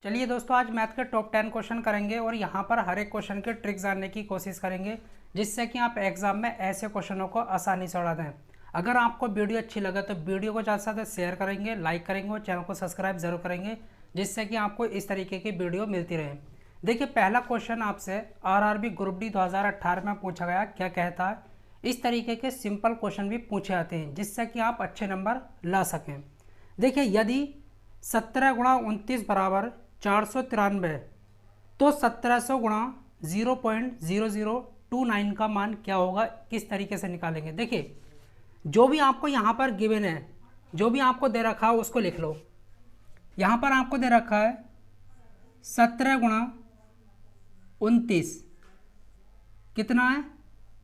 चलिए दोस्तों, आज मैथ के टॉप 10 क्वेश्चन करेंगे और यहाँ पर हर एक क्वेश्चन के ट्रिक जानने की कोशिश करेंगे जिससे कि आप एग्जाम में ऐसे क्वेश्चनों को आसानी से उड़ा दें। अगर आपको वीडियो अच्छी लगे तो वीडियो को ज़्यादा से ज़्यादा शेयर करेंगे, लाइक करेंगे और चैनल को सब्सक्राइब जरूर करेंगे जिससे कि आपको इस तरीके की वीडियो मिलती रहे। देखिए, पहला क्वेश्चन आपसे आरआरबी ग्रुप डी 2018 में पूछा गया। क्या कहता है? इस तरीके के सिंपल क्वेश्चन भी पूछे जाते हैं जिससे कि आप अच्छे नंबर ला सकें। देखिए, यदि 17 गुणा 29 बराबर 493 तो 1700 गुणा 0.0029 का मान क्या होगा, किस तरीके से निकालेंगे। देखिए, जो भी आपको यहाँ पर गिवन है, जो भी आपको दे रखा है उसको लिख लो। यहाँ पर आपको दे रखा है 17 गुणा 29 कितना है,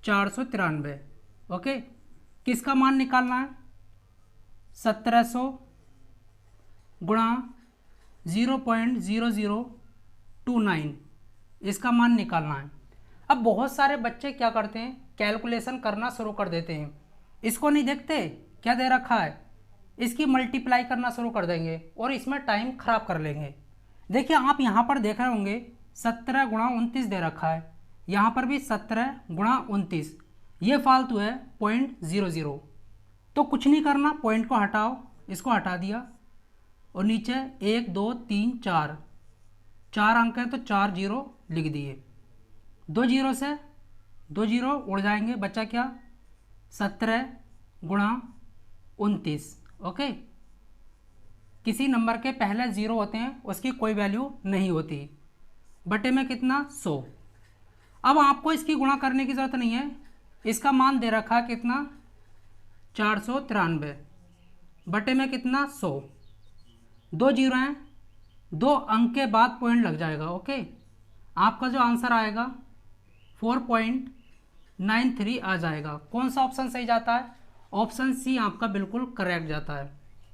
493। ओके, किसका मान निकालना है? 1700 गुणा 0.0029 इसका मान निकालना है। अब बहुत सारे बच्चे क्या करते हैं, कैलकुलेशन करना शुरू कर देते हैं। इसको नहीं देखते क्या दे रखा है, इसकी मल्टीप्लाई करना शुरू कर देंगे और इसमें टाइम खराब कर लेंगे। देखिए, आप यहाँ पर देख रहे होंगे 17 गुणा 29 दे रखा है, यहाँ पर भी 17 गुणा 29, ये फालतू है 0.00। तो कुछ नहीं करना, पॉइंट को हटाओ, इसको हटा दिया और नीचे 1 2 3 4 अंक है तो 4 जीरो लिख दिए। 2 जीरो से 2 जीरो उड़ जाएंगे, बचा क्या? 17 गुणा 29। ओके, किसी नंबर के पहले जीरो होते हैं उसकी कोई वैल्यू नहीं होती। बटे में कितना? 100। अब आपको इसकी गुणा करने की ज़रूरत नहीं है, इसका मान दे रखा है कितना? 493 बटे में कितना? 100। 2 जीरो हैं, 2 अंक के बाद पॉइंट लग जाएगा। ओके, आपका जो आंसर आएगा 4.93 आ जाएगा। कौन सा ऑप्शन सही जाता है? ऑप्शन सी आपका बिल्कुल करेक्ट जाता है।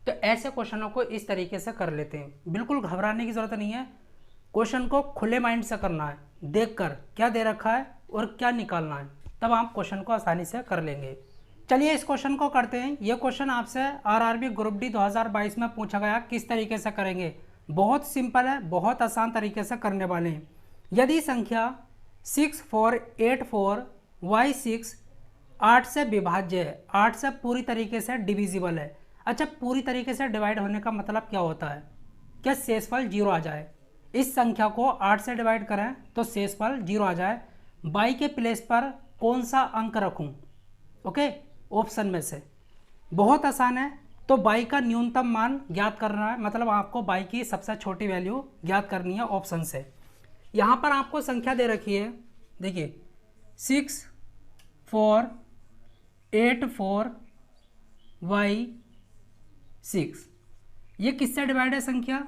तो ऐसे क्वेश्चनों को इस तरीके से कर लेते हैं। बिल्कुल घबराने की ज़रूरत नहीं है, क्वेश्चन को खुले माइंड से करना है, देखकर क्या दे रखा है और क्या निकालना है, तब आप क्वेश्चन को आसानी से कर लेंगे। चलिए इस क्वेश्चन को करते हैं। ये क्वेश्चन आपसे आरआरबी ग्रुप डी 2022 में पूछा गया। किस तरीके से करेंगे? बहुत सिंपल है, बहुत आसान तरीके से करने वाले हैं। यदि संख्या 6484y6 8 से विभाज्य है, 8 से पूरी तरीके से डिविजिबल है। अच्छा, पूरी तरीके से डिवाइड होने का मतलब क्या होता है? क्या शेषफल 0 आ जाए। इस संख्या को 8 से डिवाइड करें तो शेषफल 0 आ जाए। बाई के प्लेस पर कौन सा अंक रखूं? ओके, ऑप्शन में से। बहुत आसान है। तो बाई का न्यूनतम मान ज्ञात करना है, मतलब आपको बाई की सबसे छोटी वैल्यू ज्ञात करनी है ऑप्शन से। यहाँ पर आपको संख्या दे रखी है, देखिए 6484y6। ये किससे डिवाइड है संख्या?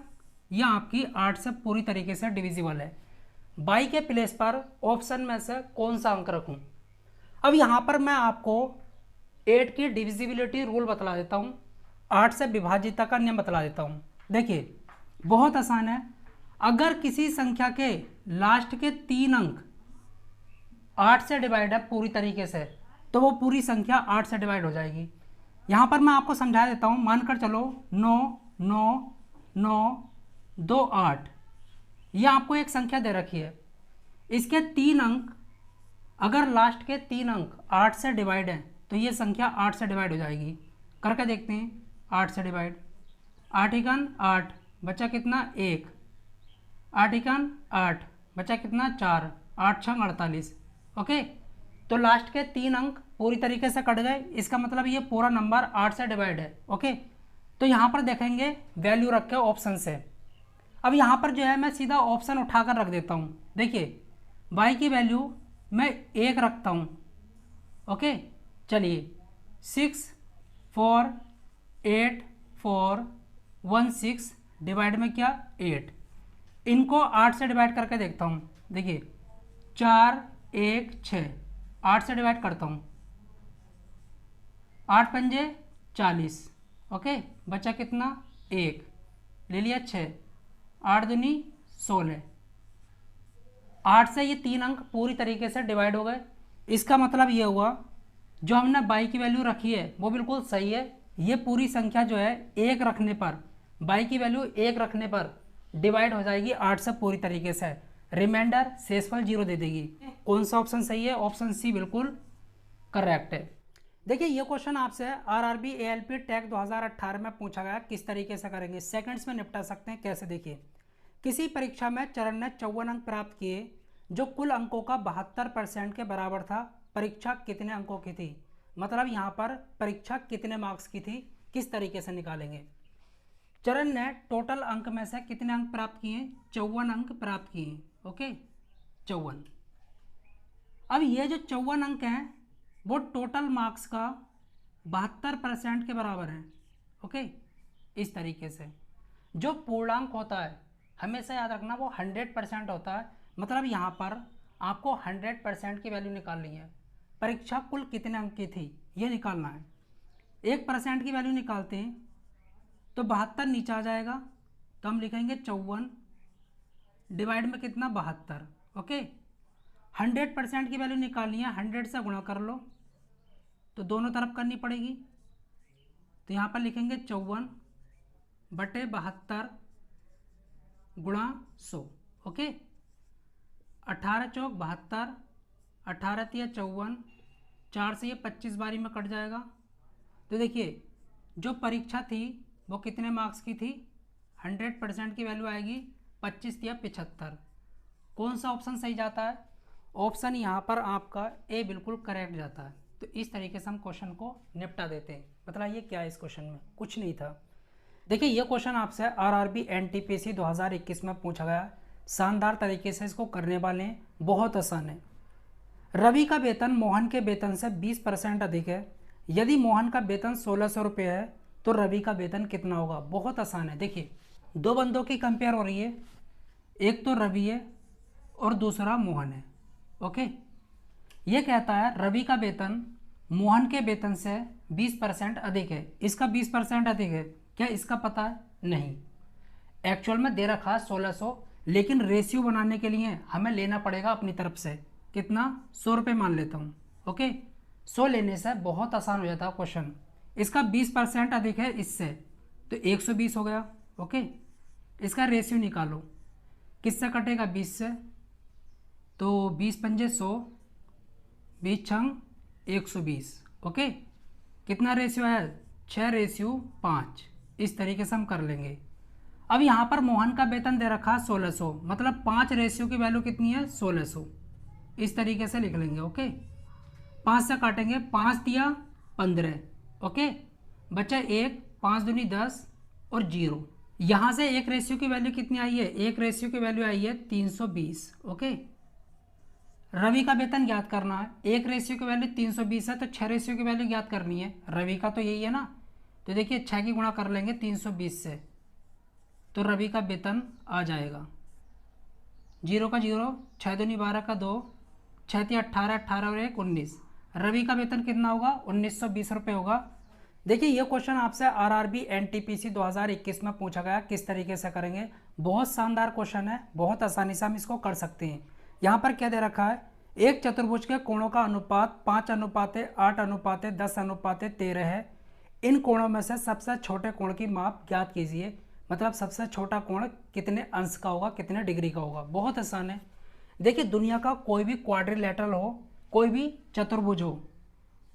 ये आपकी 8 से पूरी तरीके से डिविजिबल है। बाई के प्लेस पर ऑप्शन में से कौन सा अंक रखूं? अब यहाँ पर मैं आपको 8 की डिविजिबिलिटी रूल बतला देता हूँ, 8 से विभाजिता का नियम बतला देता हूँ। देखिए, बहुत आसान है। अगर किसी संख्या के लास्ट के 3 अंक 8 से डिवाइड है पूरी तरीके से, तो वो पूरी संख्या 8 से डिवाइड हो जाएगी। यहाँ पर मैं आपको समझा देता हूँ। मानकर चलो 9 9 9 2 8, ये आपको एक संख्या दे रखी है। इसके 3 अंक, अगर लास्ट के 3 अंक 8 से डिवाइड है तो ये संख्या 8 से डिवाइड हो जाएगी। करके देखते हैं। 8 से डिवाइड, 8 एकन 8, बचा कितना? 1। 8 एकन 8, बचा कितना? 4। 8 छंग 48। ओके, तो लास्ट के 3 अंक पूरी तरीके से कट गए, इसका मतलब ये पूरा नंबर 8 से डिवाइड है। ओके, तो यहाँ पर देखेंगे वैल्यू रख के ऑप्शन से। अब यहाँ पर जो है मैं सीधा ऑप्शन उठाकर रख देता हूँ। देखिए, बाई की वैल्यू मैं 1 रखता हूँ। ओके, चलिए 648416 डिवाइड में क्या? 8। इनको 8 से डिवाइड करके देखता हूँ। देखिए 4 1 6, 8 से डिवाइड करता हूँ, 8 पंजे 40। ओके, बचा कितना? 1, ले लिया 6, 8 दूनी 16। 8 से ये 3 अंक पूरी तरीके से डिवाइड हो गए। इसका मतलब ये हुआ जो हमने बाई की वैल्यू रखी है वो बिल्कुल सही है। ये पूरी संख्या जो है 1 रखने पर, बाई की वैल्यू 1 रखने पर डिवाइड हो जाएगी 8 से पूरी तरीके से, रिमाइंडर शेषफल 0 दे देगी। कौन सा ऑप्शन सही है? ऑप्शन सी बिल्कुल करेक्ट है। देखिए ये क्वेश्चन आपसे आरआरबी एएलपी टैग 2018 में पूछा गया, किस तरीके से करेंगे, सेकंड्स में निपटा सकते हैं। कैसे? देखिए, किसी परीक्षा में चरण ने 54 अंक प्राप्त किए जो कुल अंकों का 72% के बराबर था। परीक्षा कितने अंकों की थी? मतलब यहाँ पर परीक्षा कितने मार्क्स की थी, किस तरीके से निकालेंगे। चरण ने टोटल अंक में से कितने अंक प्राप्त किए? 54 अंक प्राप्त किए। ओके, 54। अब ये जो 54 अंक हैं वो टोटल मार्क्स का 72% के बराबर हैं। ओके, इस तरीके से जो पूर्णांक होता है हमेशा याद रखना वो 100% होता है। मतलब यहाँ पर आपको 100% की वैल्यू निकालनी है। परीक्षा कुल कितने अंक की थी ये निकालना है। 1% की वैल्यू निकालते हैं तो 72 नीचे आ जाएगा, तो हम लिखेंगे 54 डिवाइड में कितना 72। ओके, 100% की वैल्यू निकालनी है, 100 से गुणा कर लो तो दोनों तरफ करनी पड़ेगी। तो यहाँ पर लिखेंगे 54/72 गुणा 100। ओके, 18 चौक 72, 18 तिया 54, 4 से ये 25 बारी में कट जाएगा। तो देखिए जो परीक्षा थी वो कितने मार्क्स की थी? 100% की वैल्यू आएगी 25 तिया 75। कौन सा ऑप्शन सही जाता है? ऑप्शन यहाँ पर आपका ए बिल्कुल करेक्ट जाता है। तो इस तरीके से हम क्वेश्चन को निपटा देते हैं। बताइए क्या है इस क्वेश्चन में? कुछ नहीं था। देखिए ये क्वेश्चन आपसे आरआरबी एनटीपीसी 2021 में पूछा गया, शानदार तरीके से इसको करने वाले हैं, बहुत आसान है। रवि का वेतन मोहन के वेतन से 20% अधिक है। यदि मोहन का वेतन 1600 रुपये है तो रवि का वेतन कितना होगा? बहुत आसान है। देखिए दो बंदों की कंपेयर हो रही है, एक तो रवि है और दूसरा मोहन है। ओके, ये कहता है रवि का वेतन मोहन के वेतन से 20% अधिक है। इसका 20% अधिक है क्या? इसका पता है? नहीं। एक्चुअल में दे रखा है 1600, लेकिन रेशियो बनाने के लिए हमें लेना पड़ेगा अपनी तरफ से कितना? 100 रुपये मान लेता हूँ। ओके, 100 लेने से बहुत आसान हो जाता है क्वेश्चन। इसका 20% अधिक है इससे, तो 120 हो गया। ओके, इसका रेशियो निकालो, किससे कटेगा? 20 से। तो 20 पंजे 100, 20 छंग 120। ओके, कितना रेशियो है? 6:5। इस तरीके से हम कर लेंगे। अब यहाँ पर मोहन का वेतन दे रखा है 1600, मतलब 5 रेशियो की वैल्यू कितनी है? 1600। इस तरीके से लिख लेंगे। ओके, 5 से काटेंगे, 5 तिया 15। ओके, बचा 1, 5 दूनी 10 और 0। यहाँ से एक रेशियो की वैल्यू कितनी आई है? एक रेशियो की वैल्यू आई है 320। ओके, रवि का वेतन ज्ञात करना है, एक रेशियो की वैल्यू 320 है तो 6 रेशियो की वैल्यू ज्ञात करनी है। रवि का तो यही है ना, तो देखिए 6 की गुणा कर लेंगे 320 से, तो रवि का वेतन आ जाएगा 0 का 0, 6 दूनी 12 का 2, 6 तिया 18, 18 और 1 19। रवि का वेतन कितना होगा? 1920 रुपये होगा। देखिए ये क्वेश्चन आपसे आरआरबी एनटीपीसी 2021 में पूछा गया, किस तरीके से करेंगे। बहुत शानदार क्वेश्चन है, बहुत आसानी से हम इसको कर सकते हैं। यहाँ पर क्या दे रखा है? एक चतुर्भुज के कोणों का अनुपात 5:8:10:13 है। इन कोणों में से सबसे छोटे कोण की माप ज्ञात कीजिए। मतलब सबसे छोटा कोण कितने अंश का होगा, कितने डिग्री का होगा। बहुत आसान है। देखिए दुनिया का कोई भी क्वाड्रिलेटरल हो, कोई भी चतुर्भुज हो,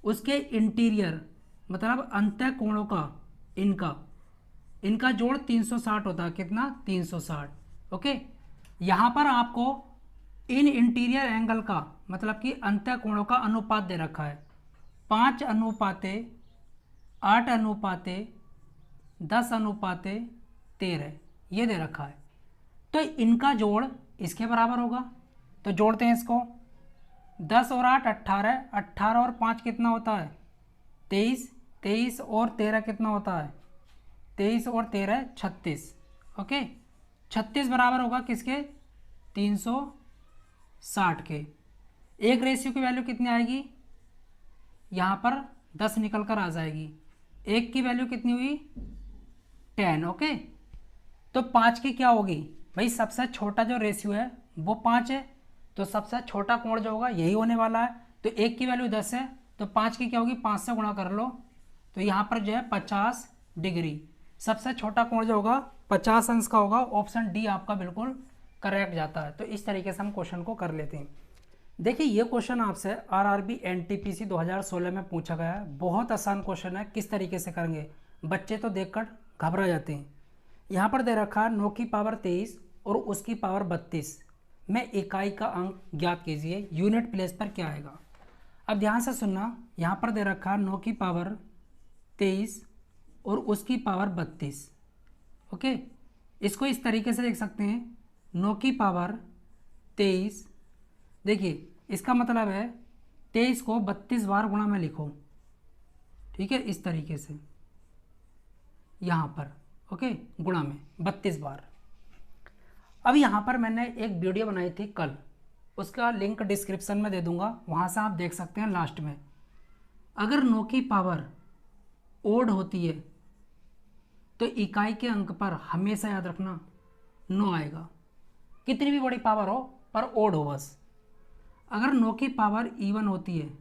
उसके इंटीरियर मतलब अंतः कोणों का इनका जोड़ 360 होता है। कितना? 360। ओके, यहाँ पर आपको इन इंटीरियर एंगल का मतलब कि अंतः कोणों का अनुपात दे रखा है 5:8:10:13 ये दे रखा है। तो इनका जोड़ इसके बराबर होगा, तो जोड़ते हैं इसको। 10 और 8 18, 18 और 5 कितना होता है? 23, 23 और 13 कितना होता है? 23 और 13 36। ओके, 36 बराबर होगा किसके? 360 के। एक रेशियो की वैल्यू कितनी आएगी? यहाँ पर 10 निकल कर आ जाएगी। एक की वैल्यू कितनी हुई? 10। ओके, तो 5 की क्या होगी भाई? सबसे छोटा जो रेशियो है वो 5 है, तो सबसे छोटा कोण जो होगा यही होने वाला है। तो एक की वैल्यू 10 है, तो 5 की क्या होगी? 5 से गुणा कर लो, तो यहाँ पर जो है 50 डिग्री। सबसे छोटा कोण जो होगा 50 अंश का होगा। ऑप्शन डी आपका बिल्कुल करेक्ट जाता है। तो इस तरीके से हम क्वेश्चन को कर लेते हैं। देखिए ये क्वेश्चन आपसे आरआरबी एनटीपीसी 2016 में पूछा गया है। बहुत आसान क्वेश्चन है, किस तरीके से करेंगे बच्चे तो देखकर घबरा जाते हैं। यहाँ पर दे रखा है 9 की पावर 23 और उसकी पावर 32 में इकाई का अंक ज्ञात कीजिए, यूनिट प्लेस पर क्या आएगा। अब ध्यान से सुनना, यहाँ पर दे रखा है 9 की पावर 23 और उसकी पावर 32। ओके, इसको इस तरीके से देख सकते हैं, 9 की पावर 23, देखिए इसका मतलब है 23 को 32 बार गुणा में लिखो, ठीक है, इस तरीके से यहाँ पर, ओके, गुणा में 32 बार। अब यहाँ पर मैंने एक वीडियो बनाई थी कल, उसका लिंक डिस्क्रिप्शन में दे दूंगा, वहाँ से आप देख सकते हैं लास्ट में। अगर 9 की पावर ओड होती है तो इकाई के अंक पर हमेशा याद रखना 9 आएगा, कितनी भी बड़ी पावर हो पर ओड हो बस। अगर 9 की पावर इवन होती है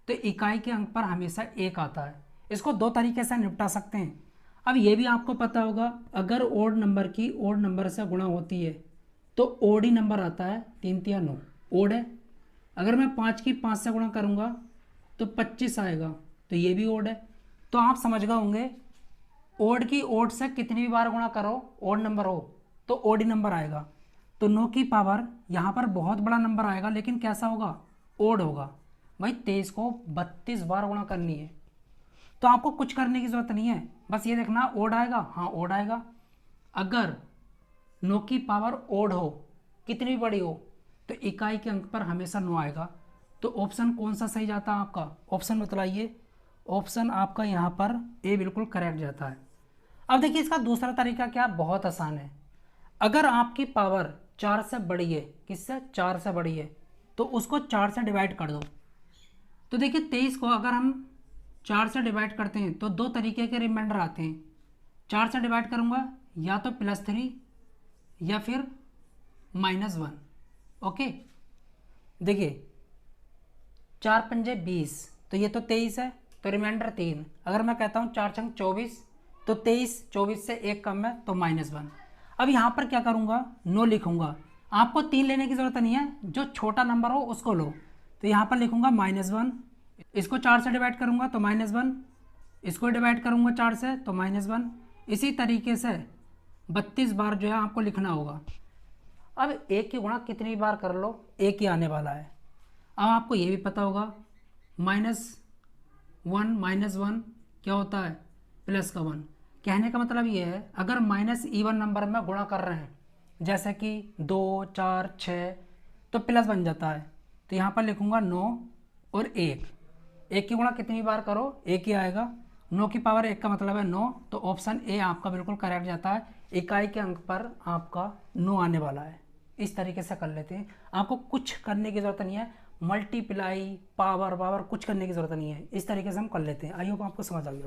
तो इकाई के अंक पर हमेशा 1 आता है। इसको दो तरीके से निपटा सकते हैं। अब ये भी आपको पता होगा, अगर ओड नंबर की ओड नंबर से गुणा होती है तो ओड ही नंबर आता है, 3 तिया 9 ओड है। अगर मैं 5 की 5 से गुणा करूँगा तो 25 आएगा, तो ये भी ओड है। तो आप समझ गए होंगे, ओड की ओड से कितनी भी बार गुणा करो ओड नंबर हो तो ओड ही नंबर आएगा। तो 9 की पावर यहाँ पर बहुत बड़ा नंबर आएगा, लेकिन कैसा होगा, ओड होगा। भाई 23 को 32 बार गुणा करनी है, तो आपको कुछ करने की ज़रूरत नहीं है, बस ये देखना ओड आएगा, हाँ ओड आएगा। अगर 9 की पावर ओड हो, कितनी बड़ी हो, तो इकाई के अंक पर हमेशा 9 आएगा। तो ऑप्शन कौन सा सही जाता है आपका, ऑप्शन बतलाइए। ऑप्शन आपका यहाँ पर ए बिल्कुल करेक्ट जाता है। अब देखिए इसका दूसरा तरीका क्या, बहुत आसान है। अगर आपकी पावर 4 से बड़ी है, किससे, 4 से बड़ी है, तो उसको 4 से डिवाइड कर दो। तो देखिए 23 को अगर हम 4 से डिवाइड करते हैं तो दो तरीके के रिमाइंडर आते हैं। 4 से डिवाइड करूँगा या तो +3 या फिर -1। ओके, देखिए 4 पंजे 20, तो ये तो 23 है, तो रिमाइंडर 3। अगर मैं कहता हूँ 4 छंग 24, तो 23 24 से 1 कम है, तो -1। अब यहाँ पर क्या करूँगा, 9 लिखूँगा। आपको 3 लेने की ज़रूरत नहीं है, जो छोटा नंबर हो उसको लो। तो यहाँ पर लिखूँगा -1, इसको 4 से डिवाइड करूँगा तो -1, इसको डिवाइड करूँगा 4 से तो -1। इसी तरीके से 32 बार जो है आपको लिखना होगा। अब एक की गुणा कितनी बार कर लो, एक ही आने वाला है। अब आपको ये भी पता होगा -1 क्या होता है, +1। कहने का मतलब ये है, अगर माइनस इवन नंबर में गुणा कर रहे हैं, जैसे कि 2 4 6, तो प्लस बन जाता है। तो यहाँ पर लिखूँगा 9 और 1, एक की गुणा कितनी बार करो, एक ही आएगा। 9 की पावर 1 का मतलब है 9, तो ऑप्शन ए आपका बिल्कुल करेक्ट जाता है। इकाई के अंक पर आपका 9 आने वाला है। इस तरीके से कर लेते हैं, आपको कुछ करने की ज़रूरत नहीं है, मल्टीप्लाई पावर कुछ करने की ज़रूरत नहीं है। इस तरीके से हम कर लेते हैं। आई होप आपको समझ आ गया।